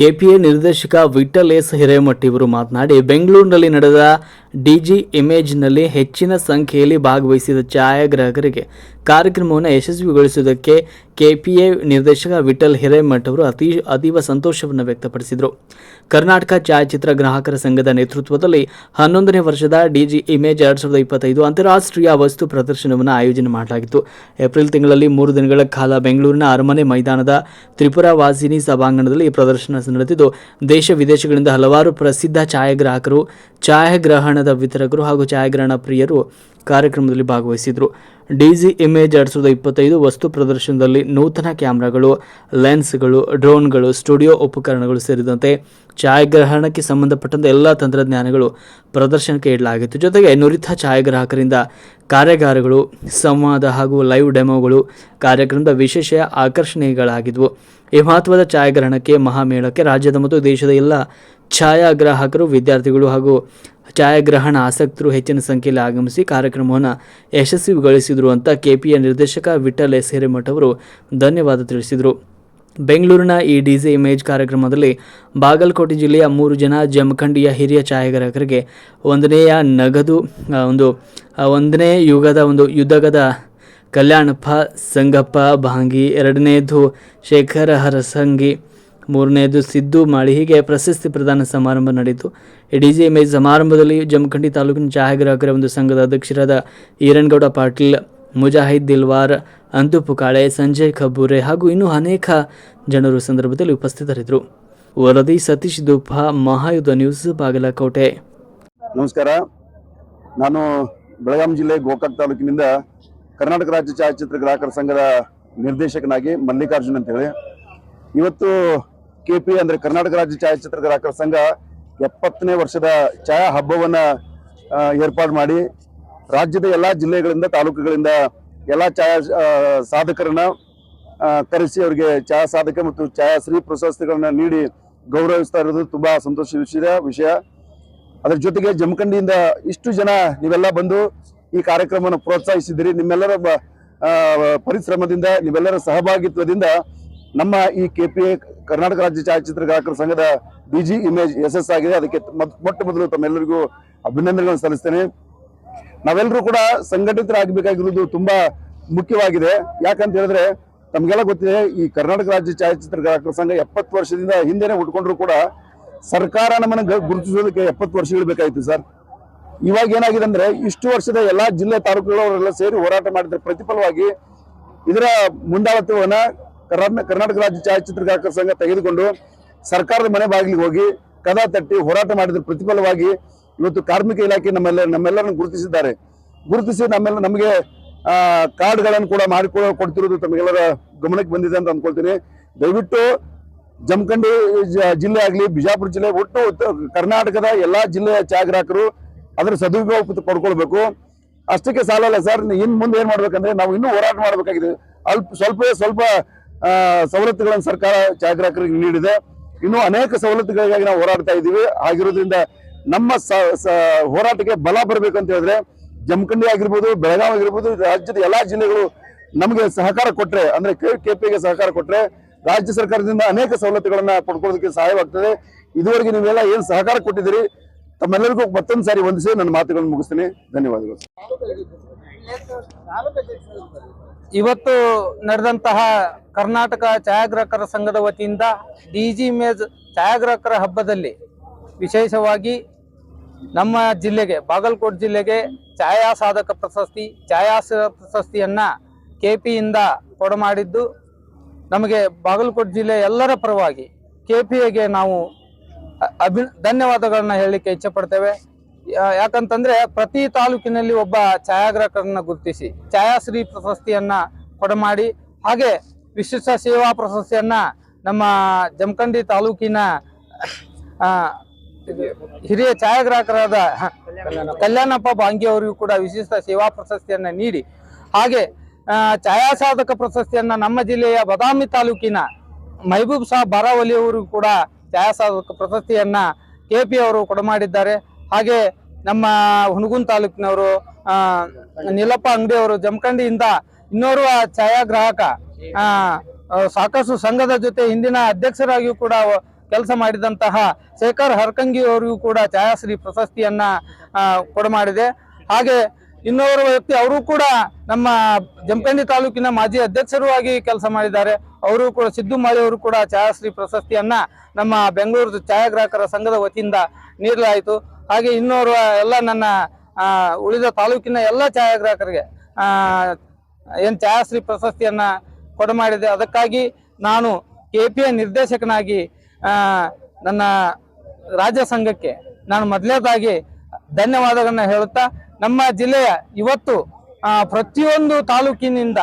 KPa ನಿರ್ದೇಶಕ Vithal S Hiremath ಇವರು ಮಾತನಾಡಿ, ಬೆಂಗಳೂರಿನಲ್ಲಿ ನಡೆದ ಡಿಜಿ ಇಮೇಜ್ನಲ್ಲಿ ಹೆಚ್ಚಿನ ಸಂಖ್ಯೆಯಲ್ಲಿ ಭಾಗವಹಿಸಿದ ಛಾಯಾಗ್ರಾಹಕರಿಗೆ ಕಾರ್ಯಕ್ರಮವನ್ನು ಯಶಸ್ವಿಗೊಳಿಸುವುದಕ್ಕೆ ಕೆಪಿಎ ನಿರ್ದೇಶಕ ವಿಠಲ್ ಹಿರೇಮಠ ಅವರು ಅತೀವ ಸಂತೋಷವನ್ನು ವ್ಯಕ್ತಪಡಿಸಿದರು. ಕರ್ನಾಟಕ ಛಾಯಾಚಿತ್ರ ಗ್ರಾಹಕರ ಸಂಘದ ನೇತೃತ್ವದಲ್ಲಿ 11ನೇ ವರ್ಷದ ಡಿಜಿ ಇಮೇಜ್ 2025 ಅಂತಾರಾಷ್ಟ್ರೀಯ ವಸ್ತು ಪ್ರದರ್ಶನವನ್ನು ಆಯೋಜನೆ ಮಾಡಲಾಗಿತ್ತು. ಏಪ್ರಿಲ್ ತಿಂಗಳಲ್ಲಿ 3 ದಿನಗಳ ಕಾಲ ಬೆಂಗಳೂರಿನ ಅರಮನೆ ಮೈದಾನದ ತ್ರಿಪುರಾ ವಾಸಿನಿ ಸಭಾಂಗಣದಲ್ಲಿ ಈ ಪ್ರದರ್ಶನ ನಡೆದಿದ್ದು, ದೇಶ ವಿದೇಶಗಳಿಂದ ಹಲವಾರು ಪ್ರಸಿದ್ಧ ಛಾಯಾಗ್ರಾಹಕರು, ಛಾಯಾಗ್ರಹಣದ ವಿತರಕರು ಹಾಗೂ ಛಾಯಾಗ್ರಹಣ ಪ್ರಿಯರು ಕಾರ್ಯಕ್ರಮದಲ್ಲಿ ಭಾಗವಹಿಸಿದರು. ಡಿಜಿ ಇಮೇಜ್ 2025 ವಸ್ತು ಪ್ರದರ್ಶನದಲ್ಲಿ ನೂತನ ಕ್ಯಾಮೆರಾಗಳು, ಲೆನ್ಸ್ಗಳು, ಡ್ರೋನ್ಗಳು, ಸ್ಟುಡಿಯೋ ಉಪಕರಣಗಳು ಸೇರಿದಂತೆ ಛಾಯಾಗ್ರಹಣಕ್ಕೆ ಸಂಬಂಧಪಟ್ಟಂತೆ ಎಲ್ಲ ತಂತ್ರಜ್ಞಾನಗಳು ಪ್ರದರ್ಶನಕ್ಕೆ ಇಡಲಾಗಿತ್ತು. ಜೊತೆಗೆ ನುರಿತ ಛಾಯಾಗ್ರಾಹಕರಿಂದ ಕಾರ್ಯಾಗಾರಗಳು, ಸಂವಾದ ಹಾಗೂ ಲೈವ್ ಡೆಮೋಗಳು ಕಾರ್ಯಕ್ರಮದ ವಿಶೇಷ ಆಕರ್ಷಣೆಗಳಾಗಿದ್ವು. ಈ ಮಹತ್ವದ ಛಾಯಾಗ್ರಹಣಕ್ಕೆ ಮಹಾಮೇಳಕ್ಕೆ ರಾಜ್ಯದ ಮತ್ತು ದೇಶದ ಎಲ್ಲ ಛಾಯಾಗ್ರಾಹಕರು, ವಿದ್ಯಾರ್ಥಿಗಳು ಹಾಗೂ ಛಾಯಾಗ್ರಹಣ ಆಸಕ್ತರು ಹೆಚ್ಚಿನ ಸಂಖ್ಯೆಯಲ್ಲಿ ಆಗಮಿಸಿ ಕಾರ್ಯಕ್ರಮವನ್ನು ಯಶಸ್ವಿಗೊಳಿಸಿದರು ಅಂತ ಕೆಪಿಎ ನಿರ್ದೇಶಕ ವಿಠಲ್ ಎಸ್ ಹಿರೇಮಠ ಅವರು ಧನ್ಯವಾದ ತಿಳಿಸಿದರು. ಬೆಂಗಳೂರಿನ ಈ ಡಿಜಿ ಇಮೇಜ್ ಕಾರ್ಯಕ್ರಮದಲ್ಲಿ ಬಾಗಲಕೋಟೆ ಜಿಲ್ಲೆಯ 3 ಜನ ಜಮಖಂಡಿಯ ಹಿರಿಯ ಛಾಯಾಗ್ರಾಹಕರಿಗೆ 1ನೇ ಯುಗದ ಕಲ್ಯಾಣಪ್ಪ ಸಂಗಪ್ಪ ಭಾಂಗಿ, 2ನೇದು ಶೇಖರ ಹರಸಂಗಿ, 3ನೇದು ಸಿದ್ದು ಮಾಳಿ ಹೀಗೆ ಪ್ರಶಸ್ತಿ ಪ್ರದಾನ ಸಮಾರಂಭ ನಡೆಯಿತು. ಈ ಡಿಜಿ ಇಮೇಜ್ ಸಮಾರಂಭದಲ್ಲಿ ಜಮಖಂಡಿ ತಾಲೂಕಿನ ಛಾಯಾಗ್ರಾಹಕರ ಒಂದು ಸಂಘದ ಅಧ್ಯಕ್ಷರಾದ ಈರನಗೌಡ ಪಾಟೀಲ್, ಮುಜಾಹಿದ್ ದಿಲ್ವಾರ್, ಅಂತು ಪುಕಾಳೆ, ಸಂಜಯ್ ಖಬೂರೆ ಹಾಗೂ ಇನ್ನೂ ಅನೇಕ ಜನರು ಸಂದರ್ಭದಲ್ಲಿ ಉಪಸ್ಥಿತರಿದ್ದರು. ವರದಿ ಸತೀಶ್ ದುಪ್ಪ, ಮಹಾಯುಧ ನ್ಯೂಸ್, ಬಾಗಲಕೋಟೆ. ನಮಸ್ಕಾರ. ನಾನು ಬೆಳಗಾವಿ ಜಿಲ್ಲೆ ಗೋಕಾಕ್ ತಾಲೂಕಿನಿಂದ ಕರ್ನಾಟಕ ರಾಜ್ಯ ಛಾಯಾಚಿತ್ರ ಗ್ರಾಹಕರ ಸಂಘದ ನಿರ್ದೇಶಕನಾಗಿ ಮಲ್ಲಿಕಾರ್ಜುನ್ ಅಂತ ಹೇಳಿ ಇವತ್ತು ಕೆಪಿ ಅಂದ್ರೆ ಕರ್ನಾಟಕ ರಾಜ್ಯ ಛಾಯಾಚಿತ್ರ ಗ್ರಾಹಕರ ಸಂಘ 70ನೇ ವರ್ಷದ ಛಾಯಾ ಹಬ್ಬವನ್ನ ಏರ್ಪಾಡು ಮಾಡಿ ರಾಜ್ಯದ ಎಲ್ಲಾ ಜಿಲ್ಲೆಗಳಿಂದ, ತಾಲೂಕುಗಳಿಂದ ಎಲ್ಲಾ ಛಾಯಾ ಸಾಧಕರನ್ನ ಕರೆಸಿ ಅವರಿಗೆ ಛಾಯಾ ಸಾಧಕ ಮತ್ತು ಛಾಯಾಶ್ರೀ ಪ್ರಶಸ್ತಿಗಳನ್ನ ನೀಡಿ ಗೌರವಿಸ್ತಾ ಇರೋದು ತುಂಬಾ ಸಂತೋಷದ ವಿಷಯ. ಅದರ ಜೊತೆಗೆ ಜಮಖಂಡಿಯಿಂದ ಇಷ್ಟು ಜನ ನೀವೆಲ್ಲ ಬಂದು ಈ ಕಾರ್ಯಕ್ರಮವನ್ನು ಪ್ರೋತ್ಸಾಹಿಸಿದಿರಿ. ನಿಮ್ಮೆಲ್ಲರ ಪರಿಶ್ರಮದಿಂದ, ನಿಮ್ಮೆಲ್ಲರ ಸಹಭಾಗಿತ್ವದಿಂದ ನಮ್ಮ ಈ ಕೆಪಿಎ ಕರ್ನಾಟಕ ರಾಜ್ಯ ಛಾಯಾಚಿತ್ರ ಗ್ರಾಹಕರ ಸಂಘದ ಡಿಜಿ ಇಮೇಜ್ ಯಶಸ್ಸಾಗಿದೆ. ಅದಕ್ಕೆ ಮೊಟ್ಟ ಮೊದಲು ತಮ್ಮೆಲ್ಲರಿಗೂ ಅಭಿನಂದನೆಗಳನ್ನು ಸಲ್ಲಿಸ್ತೇನೆ. ನಾವೆಲ್ಲರೂ ಕೂಡ ಸಂಘಟಿತರಾಗಬೇಕಾಗಿರುವುದು ತುಂಬಾ ಮುಖ್ಯವಾಗಿದೆ. ಯಾಕಂತ ಹೇಳಿದ್ರೆ ತಮ್ಗೆಲ್ಲ ಗೊತ್ತಿದೆ, ಈ ಕರ್ನಾಟಕ ರಾಜ್ಯ ಛಾಯಾಚಿತ್ರ ಗ್ರಾಹಕರ ಸಂಘ 70 ವರ್ಷದಿಂದ ಹಿಂದೆನೆ ಹುಟ್ಕೊಂಡ್ರು ಕೂಡ ಸರ್ಕಾರ ನಮ್ಮನ್ನು ಗುರುತಿಸೋದಕ್ಕೆ 70 ವರ್ಷಗಳು ಬೇಕಾಯಿತು ಸರ್. ಇವಾಗ ಏನಾಗಿದೆ ಅಂದ್ರೆ ಇಷ್ಟು ವರ್ಷದ ಎಲ್ಲಾ ಜಿಲ್ಲೆ ತಾಲೂಕುಗಳವರೆಲ್ಲ ಸೇರಿ ಹೋರಾಟ ಮಾಡಿದ್ರ ಪ್ರತಿಫಲವಾಗಿ ಇದರ ಮುಂದಾಳತ್ವವನ್ನ ಕರ್ನಾಟಕ ರಾಜ್ಯ ಛಾಯಾಚಿತ್ರ ಗ್ರಾಹಕರ ಸಂಘ ತೆಗೆದುಕೊಂಡು ಸರ್ಕಾರದ ಮನೆ ಬಾಗಿಲಿಗೆ ಹೋಗಿ ಕದ ತಟ್ಟಿ ಹೋರಾಟ ಮಾಡಿದ್ರ ಪ್ರತಿಫಲವಾಗಿ ಇವತ್ತು ಕಾರ್ಮಿಕ ಇಲಾಖೆ ನಮ್ಮೆಲ್ಲರನ್ನು ಗುರುತಿಸಿ ನಮಗೆ ಕಾರ್ಡ್ಗಳನ್ನು ಕೂಡ ಕೊಡ್ತಿರೋದು ತಮಗೆಲ್ಲರ ಗಮನಕ್ಕೆ ಬಂದಿದೆ ಅಂತ ಅಂದ್ಕೊಳ್ತೀನಿ. ದಯವಿಟ್ಟು ಜಮಖಂಡಿ ಜಿಲ್ಲೆ ಆಗಲಿ, ಬಿಜಾಪುರ ಜಿಲ್ಲೆ, ಒಟ್ಟು ಕರ್ನಾಟಕದ ಎಲ್ಲಾ ಜಿಲ್ಲೆಯ ಛಾಯಾಗ್ರಾಹಕರು ಅದರ ಸದುಪಯೋಗ ಪಡ್ಕೊಳ್ಬೇಕು. ಅಷ್ಟಕ್ಕೆ ಸಾಲಲ್ಲ ಸರ್, ಇನ್ ಮುಂದೆ ಏನ್ ಮಾಡ್ಬೇಕಂದ್ರೆ ನಾವು ಇನ್ನೂ ಹೋರಾಟ ಮಾಡಬೇಕಾಗಿದೆ. ಸ್ವಲ್ಪ ಸವಲತ್ತುಗಳನ್ನು ಸರ್ಕಾರ ಛಾಯಾಗ್ರಾಹಕರಿಗೆ ನೀಡಿದೆ. ಇನ್ನೂ ಅನೇಕ ಸವಲತ್ತುಗಳಿಗಾಗಿ ನಾವು ಹೋರಾಡ್ತಾ ಇದ್ದೀವಿ. ಆಗಿರೋದ್ರಿಂದ ನಮ್ಮ ಹೋರಾಟಕ್ಕೆ ಬಲ ಬರಬೇಕಂತ ಹೇಳಿದ್ರೆ ಜಮಖಂಡಿ ಆಗಿರ್ಬೋದು, ಬೆಳಗಾವಿ ಆಗಿರ್ಬೋದು, ರಾಜ್ಯದ ಎಲ್ಲಾ ಜಿಲ್ಲೆಗಳು ನಮಗೆ ಸಹಕಾರ ಕೊಟ್ರೆ, ಅಂದ್ರೆ ಕೆಪಿಗೆ ಸಹಕಾರ ಕೊಟ್ರೆ ರಾಜ್ಯ ಸರ್ಕಾರದಿಂದ ಅನೇಕ ಸವಲತ್ತುಗಳನ್ನ ಪಡ್ಕೊಳ್ಳೋದಕ್ಕೆ ಸಹಾಯವಾಗ್ತದೆ. ಇದುವರೆಗೆ ನೀವೆಲ್ಲ ಏನ್ ಸಹಕಾರ ಕೊಟ್ಟಿದ್ದೀರಿ, ತಮ್ಮೆಲ್ಲರಿಗೂ ಮತ್ತೊಂದು ಸಾರಿ ವಂದಿಸಿ ನನ್ನ ಮಾತುಗಳನ್ನು ಮುಗಿಸ್ತೀನಿ. ಧನ್ಯವಾದಗಳು. ಇವತ್ತು ನಡೆದಂತಹ ಕರ್ನಾಟಕ ಛಾಯಾಗ್ರಾಹಕರ ಸಂಘದ ವತಿಯಿಂದ ಡಿಜಿ ಇಮೇಜ್ ಛಾಯಾಗ್ರಾಹಕರ ಹಬ್ಬದಲ್ಲಿ ವಿಶೇಷವಾಗಿ ನಮ್ಮ ಜಿಲ್ಲೆಗೆ, ಬಾಗಲಕೋಟೆ ಜಿಲ್ಲೆಗೆ ಛಾಯಾ ಸಾಧಕ ಪ್ರಶಸ್ತಿ, ಪ್ರಶಸ್ತಿಯನ್ನ ಕೆಪಿಯಿಂದ ಕೊಡಮಾಡಿದ್ದು ನಮಗೆ ಬಾಗಲಕೋಟೆ ಜಿಲ್ಲೆ ಎಲ್ಲರ ಪರವಾಗಿ ಕೆಪಿಗೆ ನಾವು ಧನ್ಯವಾದಗಳನ್ನ ಹೇಳಲಿಕ್ಕೆ ಇಚ್ಛೆ ಪಡ್ತೇವೆ. ಯಾಕಂತಂದ್ರೆ ಪ್ರತಿ ತಾಲೂಕಿನಲ್ಲಿ ಒಬ್ಬ ಛಾಯಾಗ್ರಾಹಕರನ್ನ ಗುರುತಿಸಿ ಛಾಯಾಶ್ರೀ ಪ್ರಶಸ್ತಿಯನ್ನ ಕೊಡಮಾಡಿ, ಹಾಗೆ ವಿಶಿಷ್ಟ ಸೇವಾ ಪ್ರಶಸ್ತಿಯನ್ನ ನಮ್ಮ ಜಮಖಂಡಿ ತಾಲೂಕಿನ ಹಿರಿಯ ಛಾಯಾಗ್ರಾಹಕರಾದ ಕಲ್ಯಾಣಪ್ಪ ಭಾಂಗಿ ಅವರಿಗೂ ಕೂಡ ವಿಶಿಷ್ಟ ಸೇವಾ ಪ್ರಶಸ್ತಿಯನ್ನ ನೀಡಿ, ಹಾಗೆ ಛಾಯಾ ಸಾಧಕ ಪ್ರಶಸ್ತಿಯನ್ನ ನಮ್ಮ ಜಿಲ್ಲೆಯ ಬದಾಮಿ ತಾಲೂಕಿನ ಮೆಹಬೂಬ್ ಸಾಬ್ ಬಾರಾವಲಿ ಅವರು ಕೂಡ ಛಾಯಾ ಸಾಧಕ ಪ್ರಶಸ್ತಿಯನ್ನ ಕೆಪಿ ಅವರು ಕೊಡಮಾಡಿದ್ದಾರೆ. ಹಾಗೆ ನಮ್ಮ ಹುನಗುಂದ ತಾಲೂಕಿನವರು ನೀಲಪ್ಪ ಅಂಗಡಿ ಅವರು ಜಮಖಂಡಿಯಿಂದ ಇನ್ನೋರ್ವ ಛಾಯಾಗ್ರಾಹಕ ಸಾಕಷ್ಟು ಸಂಘದ ಜೊತೆ ಹಿಂದಿನ ಅಧ್ಯಕ್ಷರಾಗಿಯೂ ಕೂಡ ಕೆಲಸ ಮಾಡಿದಂತಹ ಶೇಖರ್ ಹರ್ಕಂಗಿ ಅವರಿಗೂ ಕೂಡ ಛಾಯಾಶ್ರೀ ಪ್ರಶಸ್ತಿಯನ್ನ ಕೊಡಮಾಡಿದೆ. ಹಾಗೆ ಇನ್ನೋರ್ವ ವ್ಯಕ್ತಿ ಅವರು ಕೂಡ ನಮ್ಮ ಜಮಖಂಡಿ ತಾಲೂಕಿನ ಮಾಜಿ ಅಧ್ಯಕ್ಷರು ಆಗಿ ಕೆಲಸ ಮಾಡಿದ್ದಾರೆ. ಅವರು ಕೂಡ ಸಿದ್ದು ಮಾಳಿ ಅವರು ಕೂಡ ಛಾಯಾಶ್ರೀ ಪ್ರಶಸ್ತಿಯನ್ನ ನಮ್ಮ ಬೆಂಗಳೂರು ಛಾಯಾಗ್ರಾಹಕರ ಸಂಘದ ವತಿಯಿಂದ ನೀಡಲಾಯಿತು. ಹಾಗೆ ಇನ್ನೋರ್ವ ಎಲ್ಲ ನನ್ನ ಉಳಿದ ತಾಲೂಕಿನ ಎಲ್ಲ ಛಾಯಾಗ್ರಾಹಕರಿಗೆ ಏನ್ ಛಾಯಾಶ್ರೀ ಪ್ರಶಸ್ತಿಯನ್ನ ಕೊಡಮಾಡಿದೆ. ಅದಕ್ಕಾಗಿ ನಾನು KPA ನಿರ್ದೇಶಕನಾಗಿ ನನ್ನ ರಾಜ್ಯ ಸಂಘಕ್ಕೆ ನಾನು ಮೊದಲನೇದಾಗಿ ಧನ್ಯವಾದಗಳನ್ನ ಹೇಳುತ್ತಾ, ನಮ್ಮ ಜಿಲ್ಲೆಯ ಇವತ್ತು ಪ್ರತಿಯೊಂದು ತಾಲೂಕಿನಿಂದ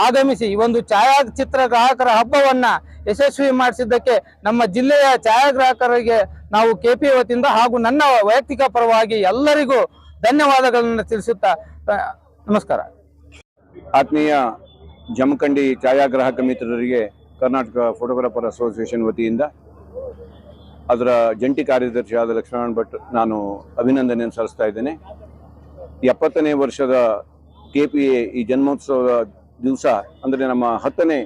ಆಗಮಿಸಿ ಈ ಒಂದು ಛಾಯಾಚಿತ್ರ ಗ್ರಾಹಕರ ಹಬ್ಬವನ್ನ ಯಶಸ್ವಿ ಮಾಡಿಸಿದ್ದಕ್ಕೆ ನಮ್ಮ ಜಿಲ್ಲೆಯ ಛಾಯಾಗ್ರಾಹಕರಿಗೆ ನಾವು KPA ವತಿಯಿಂದ ಹಾಗೂ ನನ್ನ ವೈಯಕ್ತಿಕ ಪರವಾಗಿ ಎಲ್ಲರಿಗೂ ಧನ್ಯವಾದಗಳನ್ನು ತಿಳಿಸುತ್ತಾ ನಮಸ್ಕಾರ. ಆತ್ಮೀಯ ಜಮಖಂಡಿ ಛಾಯಾಗ್ರಾಹಕ ಮಿತ್ರರಿಗೆ ಕರ್ನಾಟಕ ಫೋಟೋಗ್ರಾಫರ್ ಅಸೋಸಿಯೇಷನ್ ವತಿಯಿಂದ ಅದರ ಜಂಟಿ ಕಾರ್ಯದರ್ಶಿಯಾದ ಲಕ್ಷ್ಮಣ್ ಭಟ್ ನಾನು ಅಭಿನಂದನೆಯನ್ನು ಸಲ್ಲಿಸ್ತಾ ಇದ್ದೇನೆ. 70ನೇ ವರ್ಷದ KPA ಈ ಜನ್ಮೋತ್ಸವದ ದಿವಸ ಅಂದರೆ ನಮ್ಮ 10ನೇ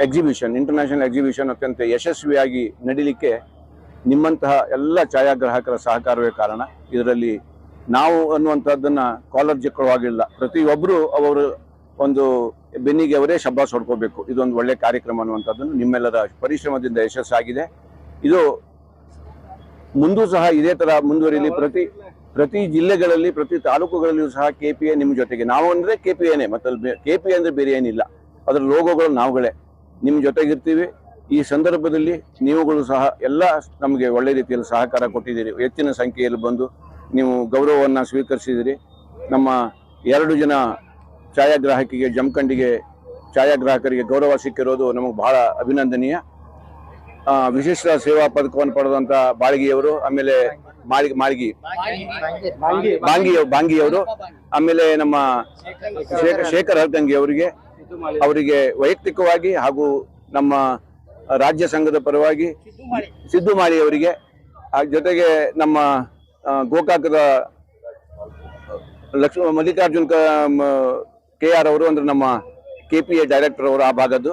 ಎಕ್ಸಿಬಿಷನ್, ಇಂಟರ್ನ್ಯಾಷನಲ್ ಎಕ್ಸಿಬಿಷನ್ ಅತ್ಯಂತ ಯಶಸ್ವಿಯಾಗಿ ನಡೀಲಿಕ್ಕೆ ನಿಮ್ಮಂತಹ ಎಲ್ಲ ಛಾಯಾಗ್ರಾಹಕರ ಸಹಕಾರವೇ ಕಾರಣ. ಇದರಲ್ಲಿ ನಾವು ಅನ್ನುವಂಥದ್ದನ್ನು ಕಾಲರ್ ಜಕ್ಕುವಾಗಿಲ್ಲ, ಪ್ರತಿಯೊಬ್ಬರು ಅವರು ಒಂದು ಬೆನ್ನಿಗೆ ಅವರೇ ಶಬ್ಬಾಸ್ ಹೊಡ್ಕೋಬೇಕು. ಇದೊಂದು ಒಳ್ಳೆ ಕಾರ್ಯಕ್ರಮ ಅನ್ನುವಂಥದ್ದನ್ನು ನಿಮ್ಮೆಲ್ಲರ ಪರಿಶ್ರಮದಿಂದ ಯಶಸ್ಸಾಗಿದೆ. ಇದು ಮುಂದೂ ಸಹ ಇದೇ ಥರ ಮುಂದುವರಿಯಲಿ. ಪ್ರತಿ ಜಿಲ್ಲೆಗಳಲ್ಲಿ, ಪ್ರತಿ ತಾಲೂಕುಗಳಲ್ಲಿಯೂ ಸಹ KPA ನಿಮ್ಮ ಜೊತೆಗೆ. ನಾವು ಅಂದರೆ KPAನೇ, ಮತ್ತೆ KPA ಅಂದರೆ ಬೇರೆ ಏನಿಲ್ಲ. ಅದರ ಲೋಗೋಗಳು ನಾವುಗಳೇ ನಿಮ್ಮ ಜೊತೆಗಿರ್ತೀವಿ. ಈ ಸಂದರ್ಭದಲ್ಲಿ ನೀವುಗಳು ಸಹ ಎಲ್ಲ ನಮಗೆ ಒಳ್ಳೆ ರೀತಿಯಲ್ಲಿ ಸಹಕಾರ ಕೊಟ್ಟಿದ್ದೀರಿ. ಹೆಚ್ಚಿನ ಸಂಖ್ಯೆಯಲ್ಲಿ ಬಂದು ನೀವು ಗೌರವವನ್ನು ಸ್ವೀಕರಿಸಿದಿರಿ. ನಮ್ಮ 2 ಜನ ಛಾಯಾಗ್ರಾಹಕಿಗೆ ಜಮಖಂಡಿಗೆ ಛಾಯಾಗ್ರಾಹಕರಿಗೆ ಗೌರವ ಸಿಕ್ಕಿರೋದು ನಮಗೆ ಬಹಳ ಅಭಿನಂದನೀಯ. ವಿಶಿಷ್ಟ ಸೇವಾ ಪದಕವನ್ನು ಪಡೆದಂತ ಬಾಳ್ಗಿಯವರು, ಆಮೇಲೆ ಬಾಂಗಿಯವರು, ಆಮೇಲೆ ನಮ್ಮ ಶೇಖರ್ ಹರ್ಕಂಗಿ ಅವರಿಗೆ ವೈಯಕ್ತಿಕವಾಗಿ ಹಾಗೂ ನಮ್ಮ ರಾಜ್ಯ ಸಂಘದ ಪರವಾಗಿ ಸಿದ್ದು ಮಾಳಿ ಅವರಿಗೆ, ಜೊತೆಗೆ ನಮ್ಮ ಗೋಕಾಕದ ಮಲ್ಲಿಕಾರ್ಜುನ್ KR ಅವರು ಅಂದ್ರೆ ನಮ್ಮ KPA ಡೈರೆಕ್ಟರ್ ಅವರು ಆ ಭಾಗದ್ದು,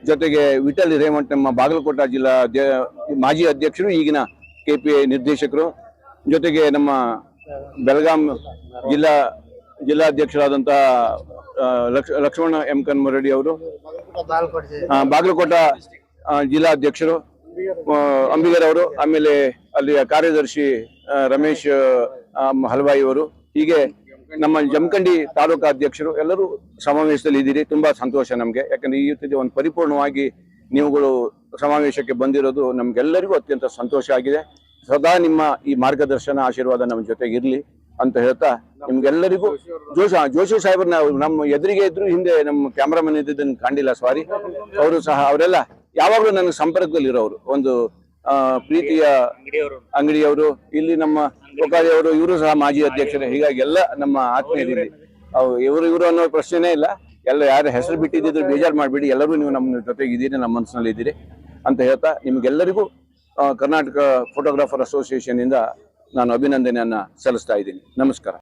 ಜೊತೆಗೆ ವಿಠಲ್ ಹಿರೇಮಠ್ ನಮ್ಮ ಬಾಗಲಕೋಟ ಜಿಲ್ಲಾ ಮಾಜಿ ಅಧ್ಯಕ್ಷರು, ಈಗಿನ KPA ನಿರ್ದೇಶಕರು, ಜೊತೆಗೆ ನಮ್ಮ ಬೆಳಗಾಂ ಜಿಲ್ಲಾಧ್ಯಕ್ಷರಾದಂತಹ ಲಕ್ಷ್ಮಣ M. ಕನ್ಮರೆಡ್ಡಿ ಅವರು, ಬಾಗಲಕೋಟ ಜಿಲ್ಲಾಧ್ಯಕ್ಷರು ಅಂಬಿಗರ್ ಅವರು, ಆಮೇಲೆ ಅಲ್ಲಿಯ ಕಾರ್ಯದರ್ಶಿ ರಮೇಶ್ ಹಲ್ವಾಯಿ ಅವರು, ಹೀಗೆ ನಮ್ಮ ಜಮಖಂಡಿ ತಾಲೂಕಾ ಅಧ್ಯಕ್ಷರು ಎಲ್ಲರೂ ಸಮಾವೇಶದಲ್ಲಿ ಇದ್ದೀರಿ. ತುಂಬಾ ಸಂತೋಷ ನಮಗೆ, ಯಾಕಂದ್ರೆ ಈ ರೀತಿ ಒಂದು ಪರಿಪೂರ್ಣವಾಗಿ ನೀವುಗಳು ಸಮಾವೇಶಕ್ಕೆ ಬಂದಿರೋದು ನಮ್ಗೆಲ್ಲರಿಗೂ ಅತ್ಯಂತ ಸಂತೋಷ ಆಗಿದೆ. ಸದಾ ನಿಮ್ಮ ಈ ಮಾರ್ಗದರ್ಶನ ಆಶೀರ್ವಾದ ನಮ್ಮ ಜೊತೆಗಿರ್ಲಿ ಅಂತ ಹೇಳ್ತಾ, ನಿಮ್ಗೆಲ್ಲರಿಗೂ ಜೋಶಿ ಸಾಹೇಬ್ರನ್ನ ನಮ್ಮ ಎದುರಿಗೆ ಇದ್ರು, ಹಿಂದೆ ನಮ್ಮ ಕ್ಯಾಮ್ರಾಮನ್ ಇದ್ದಿದ್ದನ್ನು ಕಾಣಿಲ್ಲ, ಸಾರಿ. ಅವರು ಸಹ ಅವರೆಲ್ಲ ಯಾವಾಗಲೂ ನನಗೆ ಸಂಪರ್ಕದಲ್ಲಿ ಇರೋರು, ಒಂದು ಪ್ರೀತಿಯ ಅಂಗಡಿಯವರು, ಇಲ್ಲಿ ನಮ್ಮ ಗೋಕಾಳಿಯವರು, ಇವರು ಸಹ ಮಾಜಿ ಅಧ್ಯಕ್ಷರೇ. ಹೀಗಾಗಿ ಎಲ್ಲ ನಮ್ಮ ಆತ್ಮೀಯರಿಲ್ಲಿ ಇವರು ಅನ್ನೋ ಪ್ರಶ್ನೆನೇ ಇಲ್ಲ. ಎಲ್ಲ ಯಾರು ಹೆಸರು ಬಿಟ್ಟಿದ್ರು ಬೇಜಾರು ಮಾಡಬೇಡಿ, ಎಲ್ಲರೂ ನೀವು ನಮ್ಮ ಜೊತೆಗೆ ಇದ್ದೀರಿ, ನಮ್ಮ ಮನಸ್ಸಿನಲ್ಲಿ ಇದ್ದೀರಿ ಅಂತ ಹೇಳ್ತಾ, ನಿಮ್ಗೆಲ್ಲರಿಗೂ ಕರ್ನಾಟಕ ಫೋಟೋಗ್ರಾಫರ್ ಅಸೋಸಿಯೇಷನ್ ಇಂದ ನಾನು ಅಭಿನಂದನೆಯನ್ನ ಸಲ್ಲಿಸ್ತಾ ಇದ್ದೀನಿ. ನಮಸ್ಕಾರ.